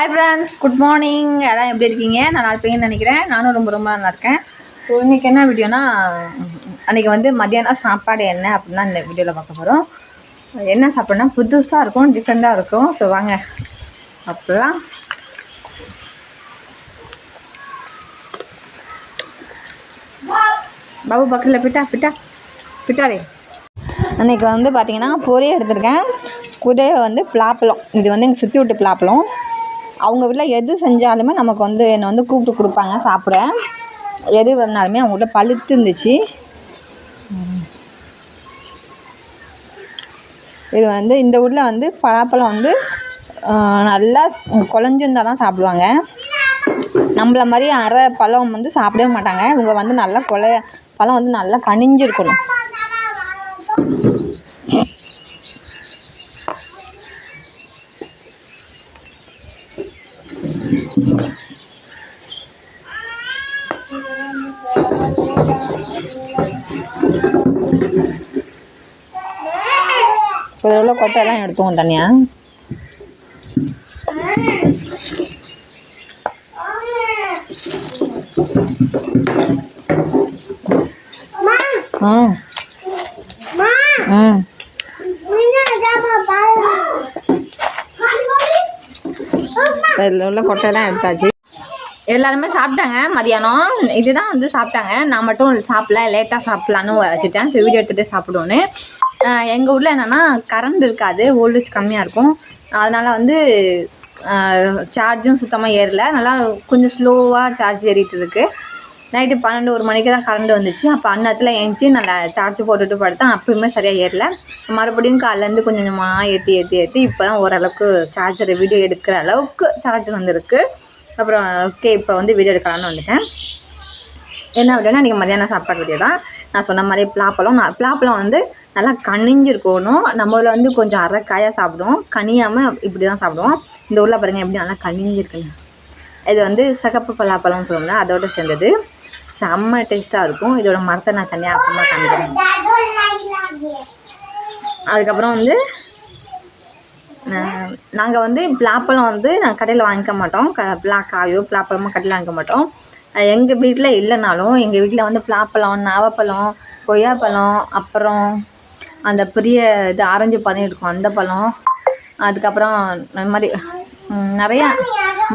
Hi friends, good morning. எல்லாம் எப்படி இருக்கீங்க? நான் நல்லா இருப்பீங்கன்னு நினைக்கிறேன். நானும் ரொம்ப ரொம்ப நல்லா இருக்கேன். ஸோ இன்றைக்கி என்ன வீடியோனா, அன்றைக்கி வந்து மத்தியானம் சாப்பாடு என்ன அப்படின்னா இந்த வீடியோவில் பார்க்க போகிறோம். என்ன சாப்பிட்னா புதுசாக இருக்கும், டிஃப்ரெண்ட்டாக இருக்கும். ஸோ வாங்க சாப்பிட்லாம். பாபு பக்கத்தில் பிட்டாரே. அன்றைக்கி வந்து பார்த்திங்கன்னா பொரிய எடுத்திருக்கேன். உதய வந்து பலாப்பழம். இது வந்து எங்கள் சுற்றி விட்டு பலாப்பழம். அவங்க வீட்டில் எது செஞ்சாலுமே நமக்கு வந்து என்னை வந்து கூப்பிட்டு கொடுப்பாங்க சாப்பிட. எது வந்தாலுமே அவங்க வீட்டில் பழுத்து இருந்துச்சு. இது வந்து இந்த ஊரில் வந்து பலாப்பழம் வந்து நல்லா குழஞ்சிருந்தால் தான் சாப்பிடுவாங்க. நம்மள மாதிரி அரை பழம் வந்து சாப்பிடவே மாட்டாங்க. இவங்க வந்து நல்லா பழம் வந்து நல்லா கனிஞ்சிருக்கணும். இதில் உள்ள கொட்டையெல்லாம் எடுத்துவோம் தனியாக. இதில் உள்ள கொட்டையெல்லாம் எடுத்தாச்சு. எல்லாருமே சாப்பிட்டாங்க மதியானம். இதுதான் வந்து சாப்பிட்டாங்க. நான் மட்டும் சாப்பிடல, லேட்டாக சாப்பிட்லான்னு வச்சுட்டேன். சரி வீடியோ எடுத்துகிட்டு சாப்பிடுவோன்னு. எங்கள் ஊரில் என்னென்னா கரண்ட் இருக்காது, வோல்டேஜ் கம்மியாக இருக்கும். அதனால் வந்து சார்ஜும் சுத்தமாக ஏறலை. நல்லா கொஞ்சம் ஸ்லோவாக சார்ஜ் ஏறிட்டு இருக்குது. நைட்டு 12-1 மணிக்கு தான் கரண்ட் வந்துச்சு. அப்போ அந்நேரத்தில் ஏஞ்சி நல்லா சார்ஜ் போட்டுட்டு படுத்தேன். அப்போயுமே சரியாக ஏறலை. மறுபடியும் காலையிலேருந்து கொஞ்சம் கொஞ்சமாக ஏற்றி இப்போ தான் ஓரளவுக்கு சார்ஜர் வீடியோ எடுக்கிற அளவுக்கு சார்ஜர் வந்துருக்கு. அப்புறம் ஓகே, இப்போ வந்து வீடியோ எடுக்கலான்னு வந்துட்டேன். என்ன வீடியோனா இன்றைக்கி மதியானம் சாப்பாடு வீடியோ தான். நான் சொன்ன மாதிரி பலாப்பழம் வந்து நல்லா கனிஞ்சிருக்கணும். நம்ம ஊரில் வந்து கொஞ்சம் அரைக்காயாக சாப்பிடுவோம், கனியாமல் இப்படி தான் சாப்பிடுவோம். இந்த ஊரில் பாருங்கள் எப்படி நல்லா கனிஞ்சிருக்குங்க. இது வந்து சிகப்பு பலாப்பழம்னு சொல்லுவாங்க, அதோடு சேர்ந்தது. செம்ம டேஸ்ட்டாக இருக்கும். இதோட மரத்தை நான் தனியாக அப்புறமா காமிக்கிறேன். அதுக்கப்புறம் வந்து நாங்கள் வந்து பலாப்பழம் வந்து நாங்கள் கடையில் வாங்கிக்க மாட்டோம். காயோ பலாப்பழமோ கடையில் வாங்கிக்க மாட்டோம். எங்கள் வீட்டில் இல்லைனாலும் எங்கள் வீட்டில் வந்து பலாப்பழம், நாவப்பழம், கொய்யாப்பழம், அப்புறம் அந்த பெரிய இது ஆரஞ்சு பழம் இருக்கும் அந்த பழம், அதுக்கப்புறம் இந்த மாதிரி நிறையா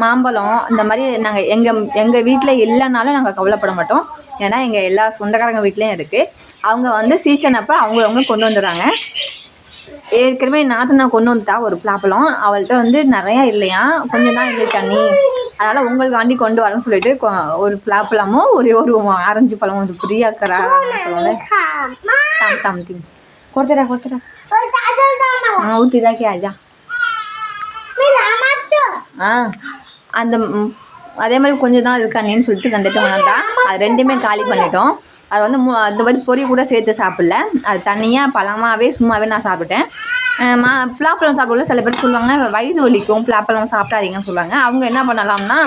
மாம்பழம், இந்த மாதிரி நாங்கள் எங்கள் வீட்டில் இல்லைனாலும் நாங்கள் கவலைப்பட மாட்டோம். ஏன்னா எங்கள் எல்லா சொந்தக்காரங்க வீட்லேயும் இருக்குது. அவங்க வந்து சீசன் அப்போ அவங்க கொண்டு வந்துடுறாங்க. ஏற்கனவே நாற்று நான் கொண்டு வந்துட்டா ஒரு பலாப்பழம். அவள்கிட்ட வந்து நிறையா இல்லையா, கொஞ்சம் தான் இருந்துச்சு தண்ணி. அதனால் உங்களுக்காண்டி கொண்டு வரேன்னு சொல்லிட்டு ஒரு பலாப்பழமும் ஒரு ஆரஞ்சு பழமும் வந்து பிரியாக்கிறா சொல்லுவாங்க. தாம் கொடுத்துடா ஊற்றிதா கேஜா. அந்த அதே மாதிரி கொஞ்சம் தான் இருக்கானேன்னு சொல்லிட்டு 2 வந்தா. அது 2மே காலி பண்ணிட்டோம். அது வந்து அந்த மாதிரி பொரி கூட சேர்த்து சாப்பிடல. அது தனியாக பழமாகவே சும்மாவே நான் சாப்பிட்டேன். பலாப்பழம் சாப்பிடல. சில பேர் சொல்லுவாங்க வயிறு வலிக்கும், பலாப்பழம் சாப்பிடாதீங்கன்னு சொல்லுவாங்க. அவங்க என்ன பண்ணலாம்னா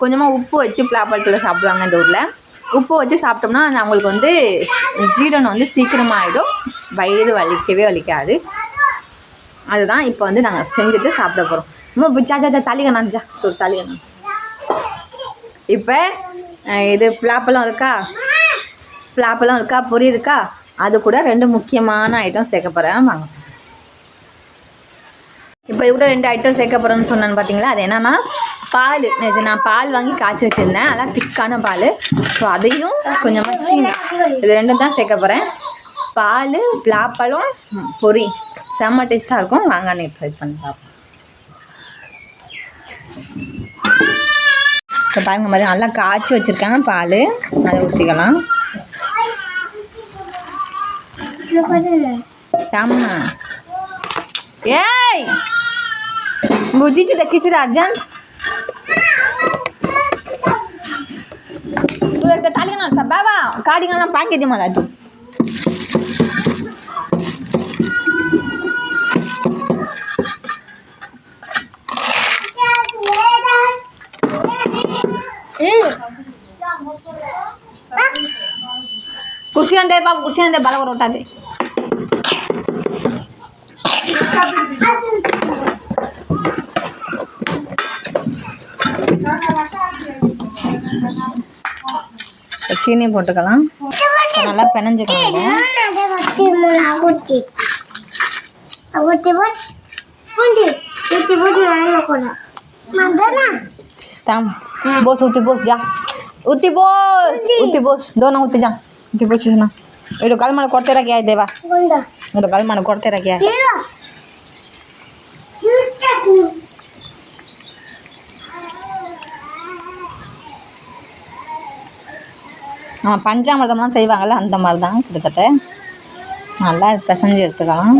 கொஞ்சமாக உப்பு வச்சு பலாப்பழத்தில் சாப்பிடுவாங்க. இந்த ஊரில் உப்பு வச்சு சாப்பிட்டோம்னா அவங்களுக்கு வந்து ஜீரணம் வந்து சீக்கிரமாக ஆகிடும், வயிறு வலிக்காது. அதுதான் இப்போ வந்து நாங்கள் செஞ்சுட்டு சாப்பிட போகிறோம். தாலிகண்ணா ஒரு தாலிகண்ணா. இப்போ இது பலாப்பழம் இருக்கா, பொரி இருக்கா, அது கூட 2 முக்கியமான ஐட்டம் சேர்க்க போகிறேன். வாங்க. இப்போ இது கூட 2 ஐட்டம் சேர்க்க போகிறேன்னு சொன்னேன்னு பார்த்தீங்களா, அது என்னென்னா பால். நான் பால் வாங்கி காய்ச்சி வச்சுருந்தேன், நல்லா திக்கான பால். ஸோ அதையும் கொஞ்சமாக சீனி, இது 2 தான் சேர்க்க போகிறேன். பால், பலாப்பழம், பொரி செம்ம டேஸ்ட்டாக இருக்கும். வாங்க அன்றைக்கி ட்ரை பண்ணி பார்ப்போம். இப்போ பாருங்க மாதிரி நல்லா காய்ச்சி வச்சுருக்காங்க பால், அதை ஊற்றிக்கலாம். ஆமா ஏய் बुद्धीची देखील अर्जंट तू एकदा चालेल ना बाबा काढी ना पाणी दे मला तू. कुर्सी दे बाबू, कुर्सी दे बाला रोटा दे. சீனி போட்டுக்கலாம். நல்லா பிணைஞ்சுக்கலாம். Tam, bos uti bos ja. Uti bos. Dona uti ja. Uti bos na. Edo kalmana korte rakya hai deva. Edo kalmana korte rakya hai. பஞ்சாமிர்தம்லாம் செய்வாங்கள்ல அந்த மாதிரி தான் கிட்டத்தட்ட. நல்லா பிசைஞ்சு எடுத்துக்கலாம்.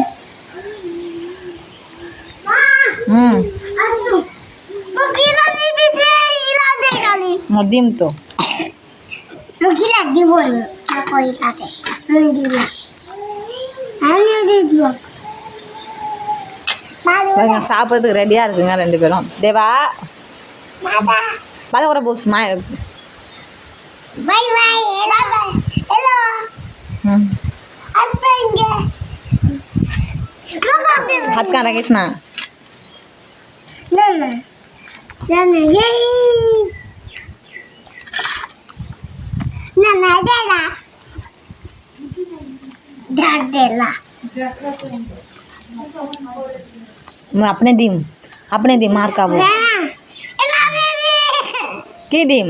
मध्यम तो சாப்பிட்றதுக்கு ரெடியாக இருக்குங்க 2 பேரும். தேவா பல ஒரு போஸ் மா हाथ कहाँ रखिस ना मैं अपने दी मार का वो की दीम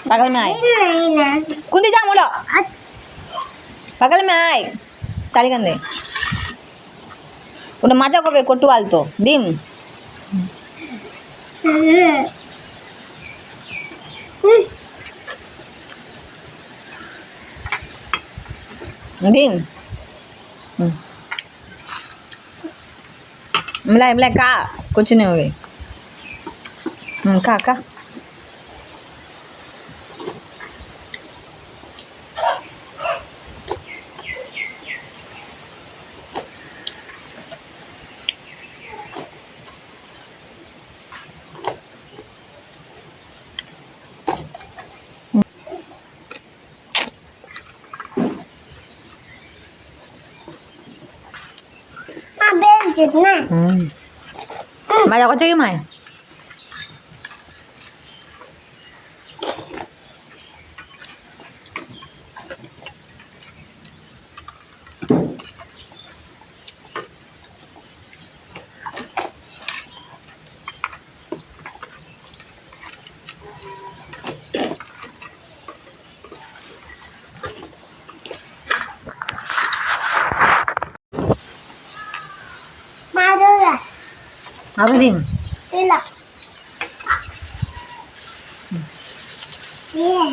पगल में आए कुंदी जा मोड़ो पगल में आए ताली कंदे उन्हें माता को भी कोट्टू वाल तो दीम दीम मलाई का कुछ नहीं हुए का Mày có chơi mày apa nih? Iya. Iya.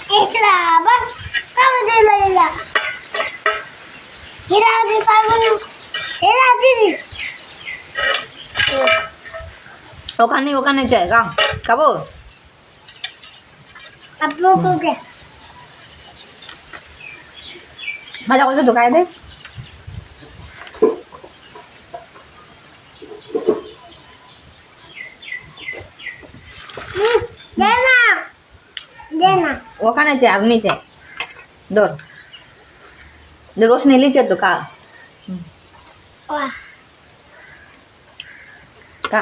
Iya, bang. Kamu dulu ya. Kira di pagi. Kira di. Okan aja, Kang. Kamu? Apa tuh? Macam apa tuh kayak deh? ওখানে আছে আর নিচে দৌড় রোশনি নিচে তো কা কা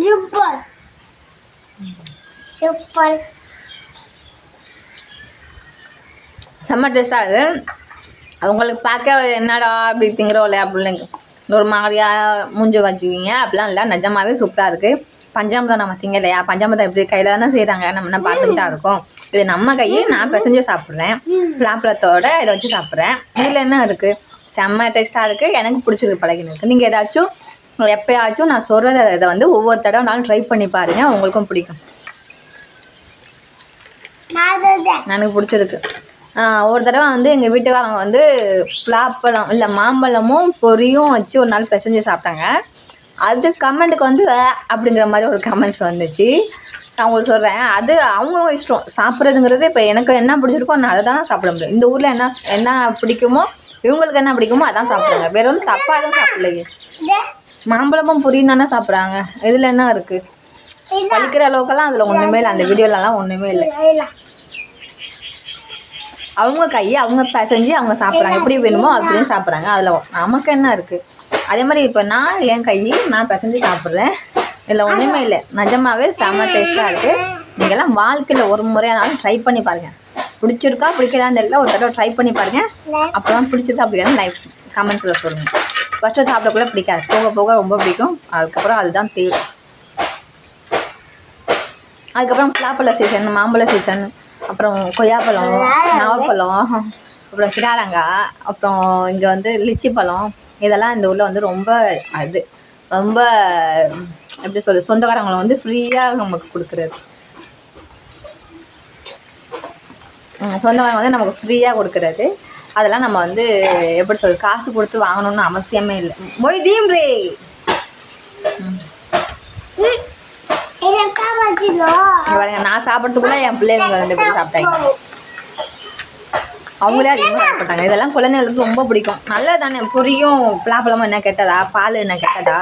super செம்ம டேஸ்டாக இருக்குது. அவங்களுக்கு பார்க்க என்னடா அப்படி திங்கிறோம்ல அப்படின்னு ஒரு மாதிரியாக மூஞ்சி வச்சுக்குவீங்க. அப்படிலாம் இல்லை, நிஜமாவே சூப்பராக இருக்குது. பஞ்சாமிர்தம் நம்ம திங்கலையா, பஞ்சாமிர்தம் எப்படி கையில் தானே செய்கிறாங்க, நம்ம என்ன பார்த்துக்கிட்டு தான் இருக்கோம். இது நம்ம கையை நான் பிசைஞ்சு சாப்பிட்றேன், பிளாப்பழத்தோடு இதை வச்சு சாப்பிட்றேன். இதில் என்ன இருக்குது, செம்ம டேஸ்ட்டாக இருக்குது. எனக்கு பிடிச்சிருக்கு, பழகின்னு இருக்குது. நீங்கள் ஏதாச்சும் எப்போயாச்சும் நான் சொல்கிறத இதை வந்து ஒவ்வொரு தடவை நாளும் ட்ரை பண்ணி பாருங்கள், உங்களுக்கும் பிடிக்கும். எனக்கு பிடிச்சிருக்கு. ஒரு தடவை வந்து எங்கள் வீட்டுக்காரங்க வந்து பலாப்பழம் இல்லை மாம்பழமும் பொரியும் வச்சு ஒரு நாள் பிசைஞ்சு சாப்பிட்டாங்க. அது கமெண்ட்டுக்கு வந்து அப்படிங்கிற மாதிரி ஒரு கமெண்ட்ஸ் வந்துச்சு. நான் உங்களுக்கு சொல்கிறேன், அது அவங்கவுங்க இஷ்டம். சாப்பிட்றதுங்கிறது இப்போ எனக்கு என்ன பிடிச்சிருக்கோ நான் அதை தான் சாப்பிட முடியும். இந்த ஊரில் என்ன பிடிக்குமோ இவங்களுக்கு என்ன பிடிக்குமோ அதான் சாப்பிட்றாங்க. வேற ஒன்றும் தப்பாக தான் சாப்பிடலையே. மாம்பழமும் பொரியும் தானே சாப்பிட்றாங்க. இதில் என்ன இருக்குது, பழிக்கிற அளவுக்கெல்லாம் அதில் ஒன்றுமே இல்லை. அந்த வீடியோலலாம் ஒன்றுமே இல்லை. அவங்க கையை அவங்க செஞ்சு அவங்க சாப்பிட்றாங்க, எப்படி வேணுமோ அப்படின்னு சாப்பிட்றாங்க. அதில் நமக்கு என்ன இருக்குது? அதே மாதிரி இப்போ நான் என் கையை நான் பிசைஞ்சு சாப்பிட்றேன். இதில் ஒன்றுமே இல்லை, நிஜமாகவே செம்ம டேஸ்ட்டாக இருக்குது. நீங்கள்லாம் வாழ்க்கையில் ஒரு முறையானாலும் ட்ரை பண்ணி பாருங்கள். பிடிச்சிருக்கா பிடிக்கலான்னு தெரியல, ஒரு தடவை ட்ரை பண்ணி பாருங்கள். அப்புறம் பிடிச்சிருக்கா அப்படின்னா லைக் கமெண்ட்ஸில் சொல்லுங்கள். ஃபஸ்ட்டு சாப்பிடக்குள்ள பிடிக்காது, போக போக ரொம்ப பிடிக்கும். அதுக்கப்புறம் அதுதான் தேவை. அதுக்கப்புறம் பலாப்பழ சீசன், மாம்பழ சீசன், அப்புறம் கொய்யாப்பழம், நாவப்பழம், அப்புறம் கிடாரங்காய், அப்புறம் இங்கே வந்து லிச்சி பழம், இதெல்லாம் இந்த ஊரில் வந்து ரொம்ப அது ரொம்ப எப்படி சொல்கிறது, சொந்தக்காரங்களை வந்து ஃப்ரீயாக நமக்கு கொடுக்குறது. சொந்தக்காரங்க வந்து நமக்கு ஃப்ரீயாக கொடுக்குறது. அதெல்லாம் நம்ம வந்து எப்படி சொல்கிறது, காசு கொடுத்து வாங்கணும்னு அவசியமே இல்லை. மொய்தீன் ரே பாருங்க, நான் சாப்பிட்றதுக்குள்ள என் பிள்ளைங்க 2 பேரும் சாப்பிட்டாங்க. அவங்களே அதிகமாக சாப்பிட்டாங்க. இதெல்லாம் குழந்தைங்களுக்கு ரொம்ப பிடிக்கும். நல்லது தானே, பொரியும் பலாப்பழமும் என்ன கெட்டதா, பால் என்ன கெட்டதா,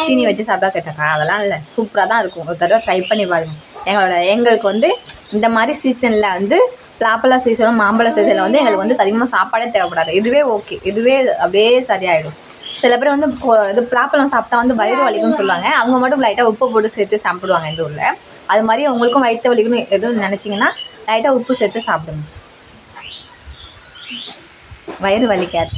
சீனி வச்சு சாப்பிட்டா கெட்டதா? அதெல்லாம் இல்லை, சூப்பராக தான் இருக்கும். ஒரு தடவை ட்ரை பண்ணி பாருங்க. எங்களுக்கு வந்து இந்த மாதிரி சீசனில் வந்து பலாப்பழ சீசனும் மாம்பழ சீசனில் வந்து எங்களுக்கு வந்து அதிகமாக சாப்பாடே தேவைப்படாது. இதுவே ஓகே, இதுவே அப்படியே சரியாயிடும். சில பேர் வந்து இது பலாப்பழம் சாப்பிட்டா வந்து வயிறு வலிக்கும்னு சொல்லுவாங்க. அவங்க மட்டும் லைட்டாக உப்பு போட்டு சேர்த்து சாப்பிடுவாங்க இந்த ஊரில். அது மாதிரி உங்களுக்கும் வயிற்று வலிக்குன்னு எதுவும் நினச்சிங்கன்னா லைட்டாக உப்பு சேர்த்து சாப்பிடுங்க, வயிறு வலிக்காது.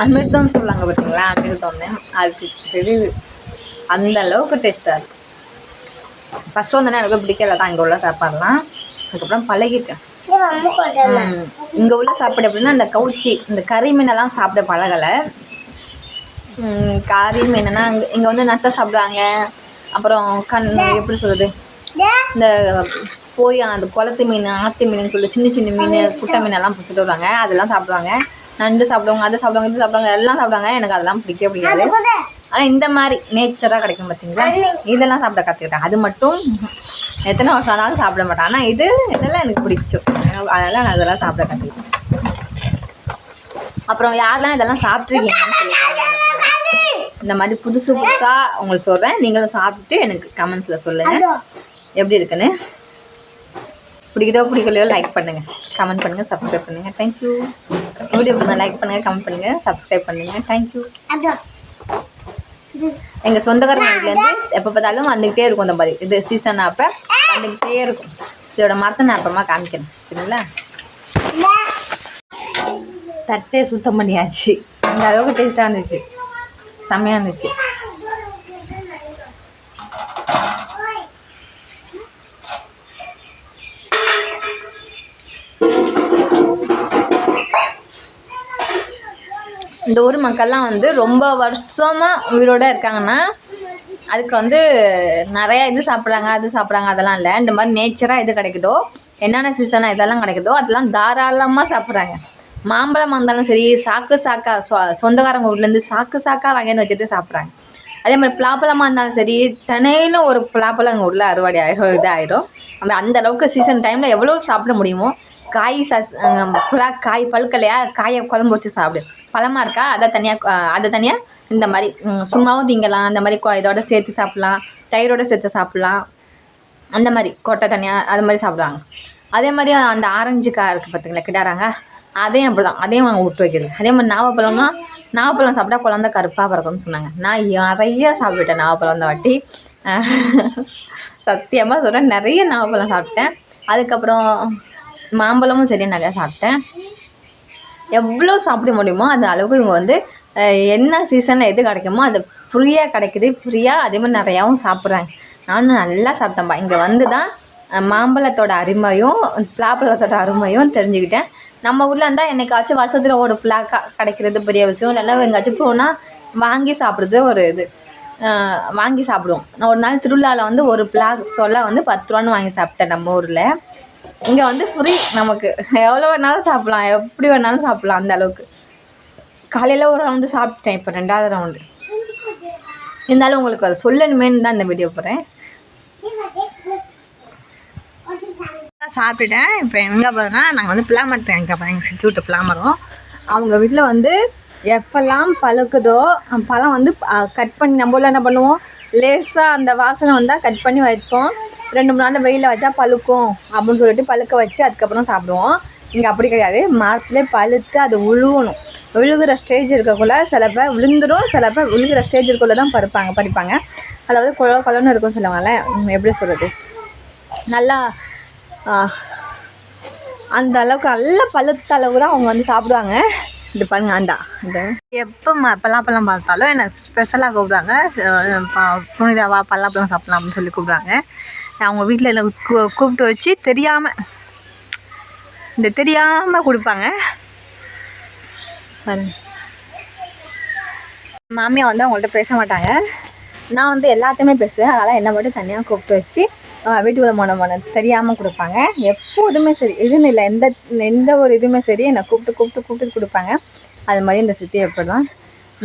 அமிர்தம் சொல்லுவாங்க பார்த்தீங்களா, அமிர்தம்னு அதுக்கு தெரியுது. அந்த அளவுக்கு டேஸ்ட்டாக இருக்குது. ஃபஸ்ட்டு வந்தோடனே எனக்கு பிடிக்கல தான் இங்கே உள்ள சாப்பாடுலாம். அதுக்கப்புறம் பழகிட்டேன். இங்கே உள்ள சாப்பாடு எப்படின்னா, இந்த கவுச்சி, இந்த கறி மீனெல்லாம் சாப்பிட பழகலை. கறி மீனுன்னா இங்கே வந்து நத்தை சாப்பிடுவாங்க. அப்புறம் எப்படி சொல்கிறது, இந்த போய் அந்த குளத்து மீன், ஆற்று மீன் சொல்லி சின்ன சின்ன மீன், குட்டை மீனெல்லாம் பிடிச்சிட்டு வருவாங்க. அதெல்லாம் சாப்பிடுவாங்க. நண்டு சாப்பிடுவாங்க, அதை சாப்பிடுவாங்க, இது சாப்பிடுவாங்க, எல்லாம் சாப்பிடுவாங்க. எனக்கு அதெல்லாம் பிடிக்காது. ஆனால் இந்த மாதிரி நேச்சராக கிடைக்கும் பார்த்தீங்களா, இதெல்லாம் சாப்பிட கற்றுக்கிட்டேன். அது மட்டும் எத்தனை வருஷம் ஆனாலும் சாப்பிட மாட்டேன். ஆனால் இதெல்லாம் எனக்கு பிடிக்கும். அதெல்லாம் நான் இதெல்லாம் சாப்பிட கற்றுக்கிட்டேன். அப்புறம் யாரெல்லாம் இதெல்லாம் சாப்பிட்ருக்கீங்கன்னு சொல்லியிருக்காங்க. இந்த மாதிரி புதுசாக உங்களுக்கு சொல்கிறேன். நீங்களும் சாப்பிட்டு எனக்கு கமெண்ட்ஸில் சொல்லுங்கள் எப்படி இருக்குன்னு. பிடிக்குதோ பிடிக்கலையோ லைக் பண்ணுங்கள், கமெண்ட் பண்ணுங்கள், சப்ஸ்கிரைப் பண்ணுங்கள். தேங்க்யூ. வீடியோ பண்ண லைக் பண்ணுங்கள், கமெண்ட் பண்ணுங்கள், சப்ஸ்கிரைப் பண்ணுங்கள். தேங்க்யூ. எங்கள் சொந்தக்காரங்க வீட்டிலேருந்து எப்போ பார்த்தாலும் வந்துக்கிட்டே இருக்கும். இந்த மாதிரி இது சீசன் அப்போ வந்துக்கிட்டே இருக்கும். இதோட மரத்தை நான் அப்புறமா காமிக்கிறேன், சரிங்களா? தட்டே சுத்தம் பண்ணியாச்சு. அந்த அளவுக்கு டேஸ்ட்டாக இருந்துச்சு, செம்மையாக இருந்துச்சு. இந்த ஊர் மக்கள்லாம் வந்து ரொம்ப வருஷமாக உயிரோடு இருக்காங்கன்னா அதுக்கு வந்து நிறையா இது சாப்பிட்றாங்க, அது சாப்பிட்றாங்க, அதெல்லாம் இல்லை. இந்த மாதிரி நேச்சராக எது கிடைக்குதோ, என்னென்ன சீசனாக இதெல்லாம் கிடைக்குதோ அதெல்லாம் தாராளமாக சாப்பிட்றாங்க. மாம்பழம் இருந்தாலும் சரி, சாக்கா சொந்தக்காரங்க வீட்லேருந்து சாக்காக வாங்கிட்டு வச்சுட்டு சாப்பிட்றாங்க. அதே மாதிரி பலாப்பழமாக இருந்தாலும் சரி, தினையிலும் ஒரு பலாப்பழம் எங்கள் ஊரில் அறுவடை ஆயிரும், இதாகிடும். அந்த அளவுக்கு சீசன் டைமில் எவ்வளோ சாப்பிட முடியுமோ காய் காய் பழுக்கலையா, காயை குழம்பு வச்சு சாப்பிடு. பழமாக இருக்கா அதை தனியாக இந்த மாதிரி சும்மாவும் திங்கலாம். அந்த மாதிரி இதோட சேர்த்து சாப்பிட்லாம், தயிரோடு சேர்த்து சாப்பிட்லாம். அந்த மாதிரி கொட்டை தனியாக அது மாதிரி சாப்பிடுவாங்க. அதே மாதிரி அந்த ஆரஞ்சு காய் இருக்குது பார்த்திங்களா, கிடாராங்க, அதையும் அப்படி தான், அதையும் அவங்க விட்டு வைக்கிறது. அதே மாதிரி நாவப்பழம் சாப்பிட்டா குழந்தை கருப்பாக பிறக்கும்னு சொன்னாங்க. நான் நிறைய சாப்பிட்டேன் நாவப்பழம் இந்த வாட்டி. சத்தியமாக சொல்கிறேன், நிறைய நாவப்பழம் சாப்பிட்டேன். அதுக்கப்புறம் மாம்பழமும் சரி நிறையா சாப்பிட்டேன். எவ்வளோ சாப்பிட முடியுமோ அந்த அளவுக்கு இவங்க வந்து என்ன சீசனில் எது கிடைக்குமோ அது ஃப்ரீயாக கிடைக்குது, ஃப்ரீயாக அதே மாதிரி நிறையாவும் சாப்பிட்றாங்க. நானும் நல்லா சாப்பிட்டேன்ப்பா. இங்கே வந்து தான் மாம்பழத்தோட அருமையும் பலாப்பழத்தோட அருமையும் தெரிஞ்சுக்கிட்டேன். நம்ம ஊரில் இருந்தால் என்னைக்காச்சும் வருஷத்தில் ஒரு பலாக்கா கிடைக்கிறது பெரிய விஷயம். இல்லைன்னா எங்கேயாச்சும் போனால் வாங்கி சாப்பிட்றது ஒரு இது, வாங்கி சாப்பிடுவோம். நான் ஒரு நாள் திருவிழாவில் வந்து ஒரு பலா சொல்ல வந்து 10 ரூபான்னு வாங்கி சாப்பிட்டேன் நம்ம ஊரில். இங்கே வந்து ஃப்ரீ, நமக்கு எவ்வளோ வேணாலும் சாப்பிட்லாம், எப்படி வேணாலும் சாப்பிட்லாம். அந்த அளவுக்கு காலையில் ஒரு ரவுண்டு சாப்பிட்டேன், இப்போ 2வது ரவுண்டு. இருந்தாலும் உங்களுக்கு அதை சொல்லணுமேனு தான் இந்த வீடியோ போடுறேன். சாப்பிட்டுட்டேன். இப்போ எங்கே போகிறோன்னா நாங்கள் வந்து பிளாமரத்தை எங்கள் சுற்றி விட்டு பிளாமரம் அவங்க வீட்டில் வந்து எப்போல்லாம் பழுக்குதோ பழம் வந்து கட் பண்ணி நம்மள என்ன பண்ணுவோம், லேசாக அந்த வாசனை வந்தால் கட் பண்ணி வைப்போம். 2-3 நாள் வெயிலில் வச்சா பழுக்கும் அப்படின்னு சொல்லிட்டு பழுக்க வச்சு அதுக்கப்புறம் சாப்பிடுவோம். இங்கே அப்படி கிடையாது, மரத்துலேயே பழுத்து அது உழுவணும். விழுகிற ஸ்டேஜ் இருக்கக்குள்ள சில பேர் விழுந்துடும், சில பேர் விழுகிற ஸ்டேஜ் இருக்குள்ள தான் பறிப்பாங்க. அதாவது குழன்னு இருக்கும் சொல்லுவாங்கள்ல, எப்படி சொல்கிறது, நல்லா அந்த அளவுக்கு நல்ல பழுத்த அளவுக்கு தான் அவங்க வந்து சாப்பிடுவாங்க. இது பாருங்க ஆண்டா இந்த எப்போ பல்லாப்பழம் பார்த்தாலும் எனக்கு ஸ்பெஷலாக கூப்பிடுவாங்க. புனிதாவா பல்லாப்பழம் சாப்பிட்லாம் அப்படின்னு சொல்லி கூப்பிடுவாங்க. அவங்க வீட்டில் எனக்கு கூப்பிட்டு வச்சு தெரியாமல் கொடுப்பாங்க. பாருங்க மாமியா வந்து அவங்கள்ட்ட பேச மாட்டாங்க, நான் வந்து எல்லாத்தையுமே பேசுவேன். அதனால் என்னை மட்டும் தனியாக கூப்பிட்டு வச்சு வீட்டுக்குள்ள மன தெரியாமல் கொடுப்பாங்க. எப்போதுமே சரி, இதுன்னு இல்லை, எந்த ஒரு இதுவுமே சரி என்னை கூப்பிட்டு கொடுப்பாங்க. அது மாதிரி இந்த சித்தி எப்படி தான்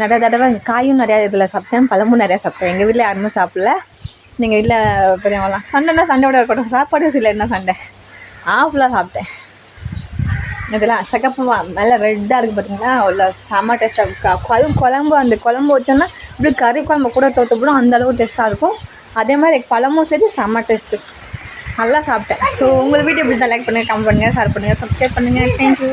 நிறைய தடவை காயும் நிறையா இதில் சாப்பிட்டேன், பழமும் நிறையா சாப்பிட்டேன். எங்கள் வீட்டில் யாருமே சாப்பிடல, நீங்கள் வீட்டில் பெரியவங்களாம் சண்டைனா சண்டையோட இருக்கட்டும், சாப்பாடு சில என்ன சண்டை ஃபுல்லாக சாப்பிட்டேன். இதெல்லாம் சிகப்புமா நல்லா ரெட்டாக இருக்குது பார்த்தீங்களா, அவ்வளோ செம்ம டேஸ்ட்டாக இருக்கும். அதுவும் குழம்பு, அந்த குழம்பு வச்சோன்னா இப்படி கறி குழம்பு கூட தோற்றப்படும், அந்தளவுக்கு டேஸ்ட்டாக இருக்கும். அதே மாதிரி பழமும் சரி செம்ம டேஸ்ட்டு, நல்லா சாப்பிட்டேன். ஸோ உங்கள் வீடியோ எப்படி தான் லைக் பண்ணுங்கள், கமெண்ட் பண்ணுங்கள், ஷேர் பண்ணுங்கள், சப்ஸ்கிரைப் பண்ணுங்கள். தேங்க்யூ.